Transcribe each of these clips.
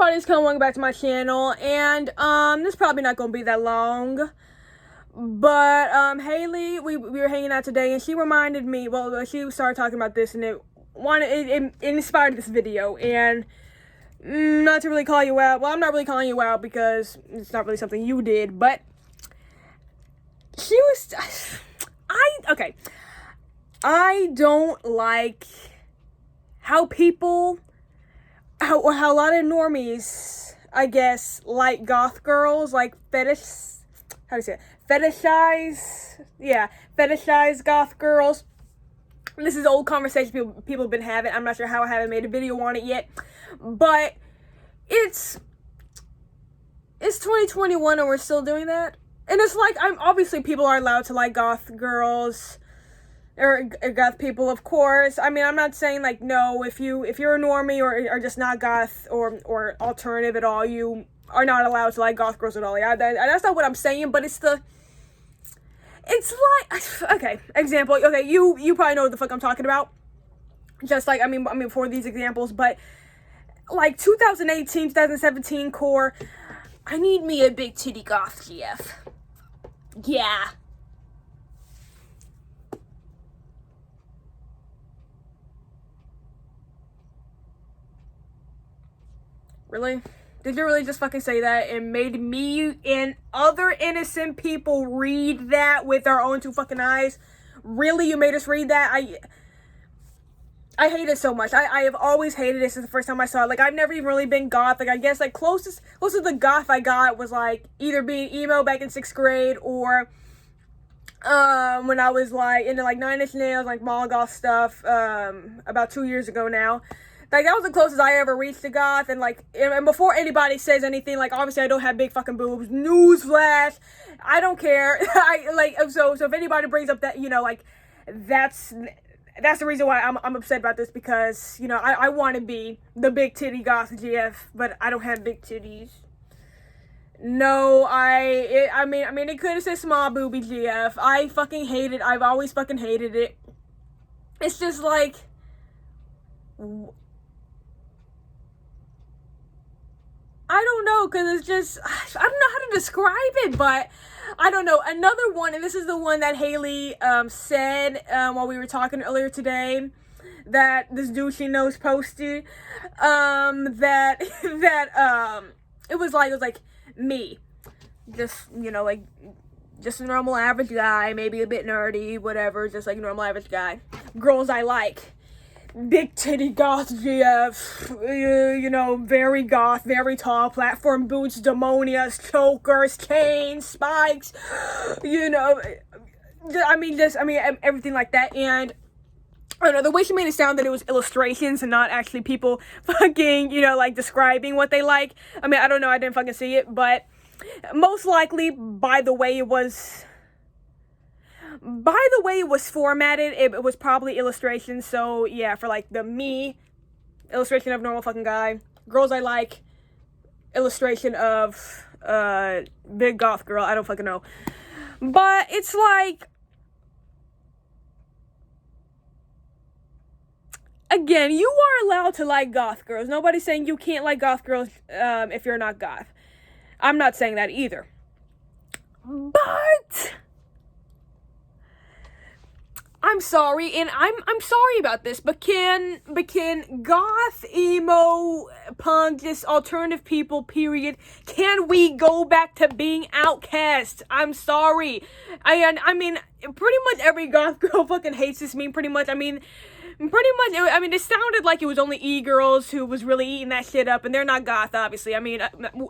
everybody's welcome back to my channel, and this is probably not gonna be that long, but Haley, we were hanging out today, and she reminded me, well, she started talking about this, and it inspired this video. And not to really call you out, well, I'm not really calling you out because it's not really something you did, but she was, I don't like how how a lot of normies, I guess, like goth girls, like fetishize goth girls. This is old conversation people have been having. I'm not sure how I haven't made a video on it yet, but it's 2021 and we're still doing that. And it's like, obviously people are allowed to like goth girls or goth people, of course. I mean, I'm not saying like, no, if you're a normie or just not goth or alternative at all, you are not allowed to like goth girls at all. Yeah, that's not what I'm saying, but it's like, okay, example, okay, you probably know what the fuck I'm talking about. Just like, I mean for these examples, but like 2018, 2017 core, I need me a big titty goth GF. Yeah. Really? Did you really just fucking say that and made me and other innocent people read that with our own two fucking eyes? Really? You made us read that? I hate it so much. I have always hated it since the first time I saw it. Like, I've never even really been goth. Like, I guess, like, closest to the goth I got was, like, either being emo back in 6th grade or, when I was, like, into, like, Nine Inch Nails, like, mall goth stuff, about 2 years ago now. Like, that was the closest I ever reached to goth, and, like, and before anybody says anything, like, obviously I don't have big fucking boobs, newsflash, I don't care. So if anybody brings up that, you know, like, that's the reason why I'm upset about this, because, you know, I want to be the big titty goth GF, but I don't have big titties. No, I mean, it could have said small booby GF. I fucking hate it. I've always fucking hated it. It's just like, I don't know, because it's just, I don't know how to describe it, but I don't know. Another one, and this is the one that Haley said while we were talking earlier today, that this dude she knows posted, that it was like me, just, you know, like, just a normal average guy, maybe a bit nerdy, whatever, just like a normal average guy. Girls I like. Big titty goth GF, you know, very goth, very tall, platform boots, demonias, chokers, chains, spikes, you know, everything like that. And I don't know, the way she made it sound that it was illustrations and not actually people fucking, you know, like, describing what they like. I mean, I don't know, I didn't fucking see it, but most likely, by the way it was formatted, it was probably illustrations. So yeah, for like the me illustration of normal fucking guy, girls I like illustration of big goth girl, I don't fucking know. But it's like, again, you are allowed to like goth girls. Nobody's saying you can't like goth girls if you're not goth. I'm not saying that either. But I'm sorry, and I'm sorry about this, but can goth, emo, punk, just alternative people, period, can we go back to being outcasts? I'm sorry. I mean, pretty much every goth girl fucking hates this meme, pretty much. I mean, it sounded like it was only e-girls who was really eating that shit up, and they're not goth, obviously. I mean,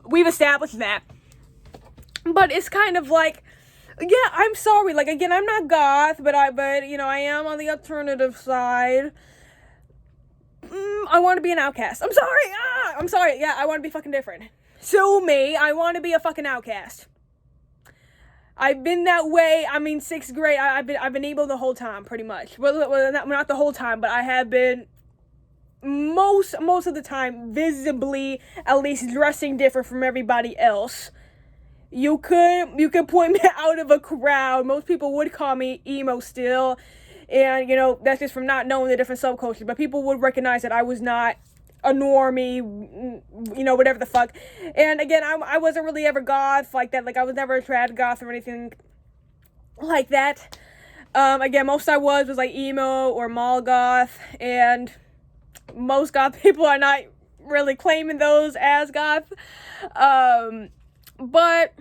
we've established that. But it's kind of like, yeah, I'm sorry. Like, again, I'm not goth, but you know, I am on the alternative side. I want to be an outcast. I'm sorry. Yeah, I want to be fucking different. Sue me. I want to be a fucking outcast. I've been that way. I mean, 6th grade. I've been able the whole time, pretty much. Well, not the whole time, but I have been most of the time visibly, at least, dressing different from everybody else. You could point me out of a crowd. Most people would call me emo still. And, you know, that's just from not knowing the different subcultures. But people would recognize that I was not a normie, you know, whatever the fuck. And again, I wasn't really ever goth like that. Like, I was never a trad goth or anything like that. Again, most I was like emo or mall goth, and most goth people are not really claiming those as goth. But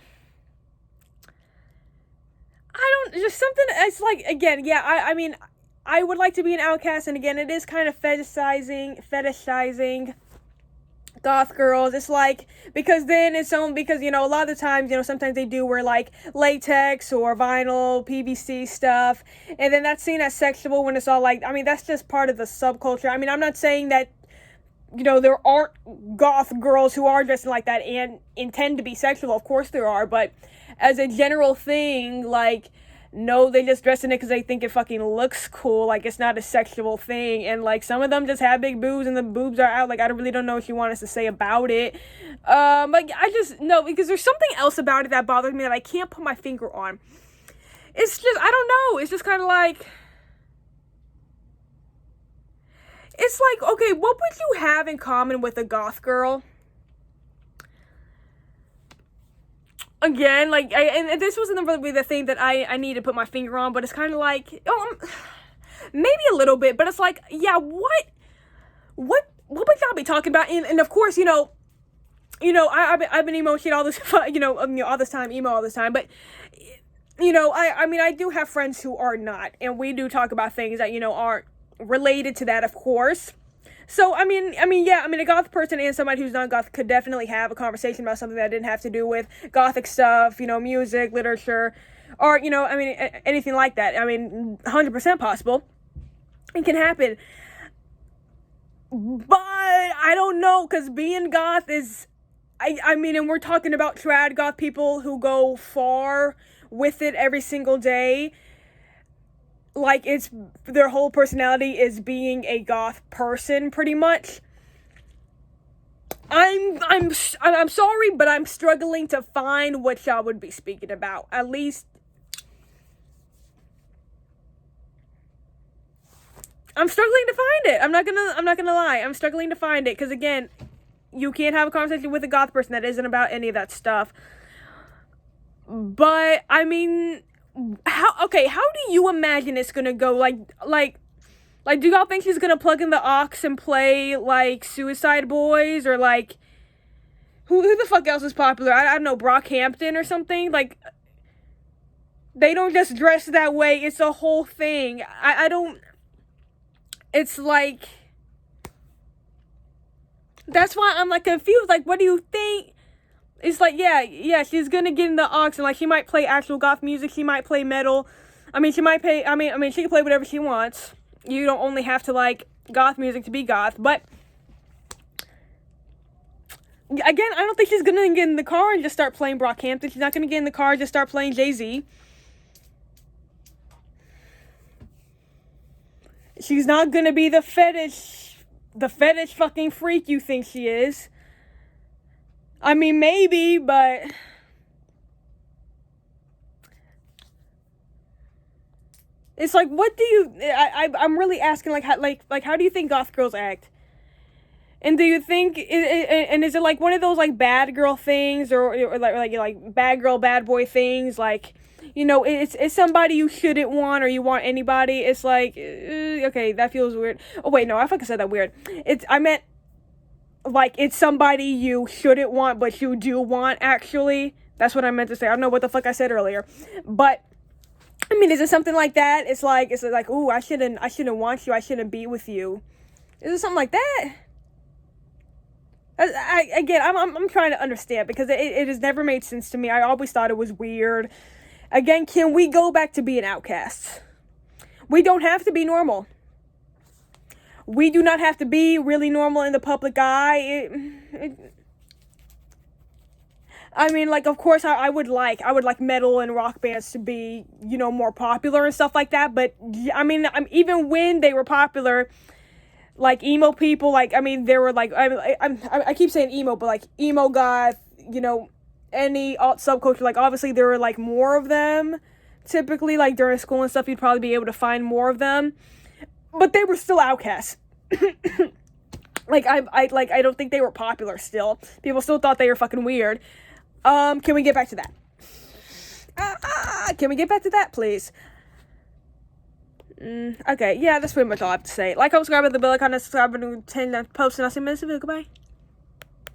I don't, just something, it's like, again, yeah, I mean, I would like to be an outcast, and again, it is kind of fetishizing goth girls. It's like, because then it's so, because, you know, a lot of the times, you know, sometimes they do wear like latex or vinyl PVC stuff, and then that's seen as sexual when it's all like, I mean, that's just part of the subculture. I mean, I'm not saying that, you know, there aren't goth girls who are dressing like that and intend to be sexual. Of course there are, but as a general thing, like, no, they just dress in it because they think it fucking looks cool. Like, it's not a sexual thing. And, like, some of them just have big boobs and the boobs are out. Like, I really don't know what you want us to say about it. Like, I just, no, because there's something else about it that bothers me that I can't put my finger on. It's just, I don't know. It's just kind of like, it's like, okay, what would you have in common with a goth girl? Again, like, and this wasn't really the thing that I need to put my finger on, but it's kind of like, maybe a little bit, but it's like, yeah, what would y'all be talking about? And of course, you know, I've been emo shit all this, all this time, emo all this time, but, you know, I mean, I do have friends who are not, and we do talk about things that, you know, aren't related to that, of course. So, I mean, yeah, I mean, a goth person and somebody who's not goth could definitely have a conversation about something that didn't have to do with gothic stuff, you know, music, literature, art, you know, I mean, anything like that. I mean, 100% possible. It can happen. But I don't know, because being goth is, I mean, and we're talking about trad goth people who go far with it every single day. Like, it's, their whole personality is being a goth person, pretty much. I'm sorry, but I'm struggling to find what y'all would be speaking about. At least, I'm struggling to find it. I'm not gonna lie. I'm struggling to find it, because again, you can't have a conversation with a goth person that isn't about any of that stuff. But, I mean, how do you imagine it's gonna go? Like, do y'all think she's gonna plug in the aux and play, like, Suicide Boys, or, like, who the fuck else is popular? I don't know, Brockhampton or something? Like, they don't just dress that way. It's a whole thing. I don't, it's like, that's why I'm, like, confused. Like, what do you think? It's like, yeah, she's gonna get in the aux, and, like, she might play actual goth music, she might play metal, I mean, she might play, I mean, she can play whatever she wants. You don't only have to like goth music to be goth, but, again, I don't think she's gonna get in the car and just start playing Brockhampton. She's not gonna get in the car and just start playing Jay-Z. She's not gonna be the fetish fucking freak you think she is. I mean, maybe, but it's like, what do you, I'm really asking, like, how do you think goth girls act? And do you think, and is it like one of those, like, bad girl things, or like bad girl, bad boy things, like, you know, it's somebody you shouldn't want, or you want anybody? It's like, okay, that feels weird. Oh, wait, no, I fucking said that weird. I meant, like, it's somebody you shouldn't want, but you do want, actually. That's what I meant to say. I don't know what the fuck I said earlier. But, I mean, is it something like that? It's like, ooh, I shouldn't want you. I shouldn't be with you. Is it something like that? I'm trying to understand, because it has never made sense to me. I always thought it was weird. Again, can we go back to being outcasts? We don't have to be normal. We do not have to be really normal in the public eye. I mean, like, of course, I would like metal and rock bands to be, you know, more popular and stuff like that. But, I mean, even when they were popular, like, emo people, like, I mean, there were, like, I keep saying emo, but, like, emo goth, you know, any alt subculture, like, obviously there were, like, more of them. Typically, like, during school and stuff, you'd probably be able to find more of them. But they were still outcasts. Like, I don't think they were popular still. People still thought they were fucking weird. Can we get back to that? Can we get back to that, please? Okay, yeah, that's pretty much all I have to say. Like, comment, subscribe, hit the bell icon, subscribe, and 10 posts, and I'll see you in the next video. Goodbye.